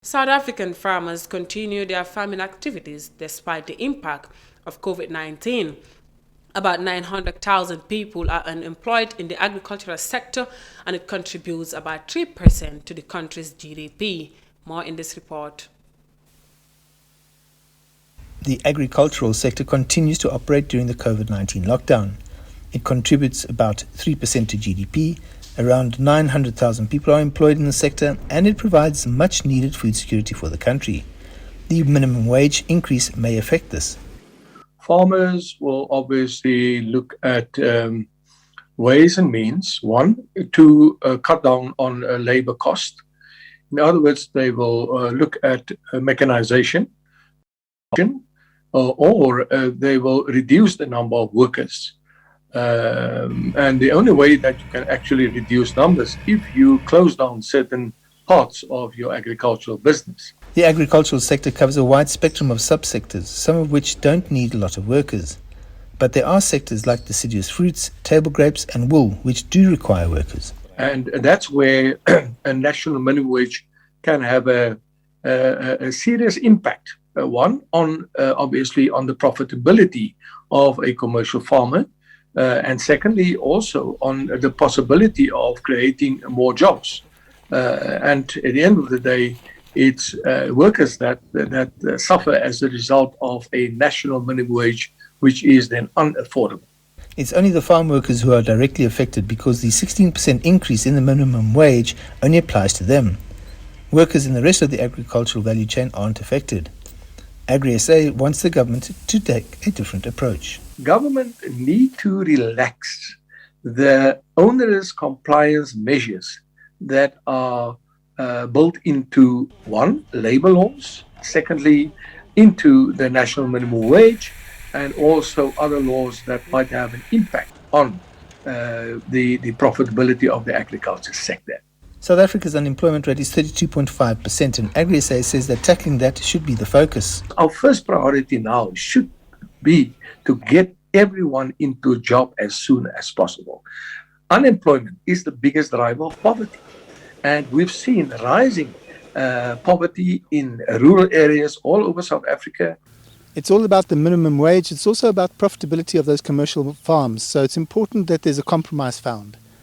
South African farmers continue their farming activities despite the impact of COVID-19. About 900,000 people are unemployed in the agricultural sector, and it contributes about 3% to the country's GDP. More in this report. The agricultural sector continues to operate during the COVID-19 lockdown. It contributes about 3% to GDP. Around 900,000 people are employed in the sector, and it provides much needed food security for the country. The minimum wage increase may affect this. Farmers will obviously look at ways and means, one, to cut down on labor cost. In other words, they will look at mechanization, or they will reduce the number of workers. And the only way that you can actually reduce numbers if you close down certain parts of your agricultural business. The agricultural sector covers a wide spectrum of subsectors, some of which don't need a lot of workers. But there are sectors like deciduous fruits, table grapes and wool which do require workers. And that's where a national minimum wage can have a serious impact. One, on obviously on the profitability of a commercial farmer. And secondly, also on the possibility of creating more jobs. And at the end of the day, it's workers that suffer as a result of a national minimum wage, which is then unaffordable. It's only the farm workers who are directly affected because the 16% increase in the minimum wage only applies to them. Workers in the rest of the agricultural value chain aren't affected. AgriSA wants the government to take a different approach. Government need to relax the onerous compliance measures that are built into, one, labor laws, secondly, into the national minimum wage, and also other laws that might have an impact on the profitability of the agriculture sector. South Africa's unemployment rate is 32.5%, and AgriSA says that tackling that should be the focus. Our first priority now should be to get everyone into a job as soon as possible. Unemployment is the biggest driver of poverty, and we've seen rising poverty in rural areas all over South Africa. It's all about the minimum wage. It's also about profitability of those commercial farms. So it's important that there's a compromise found.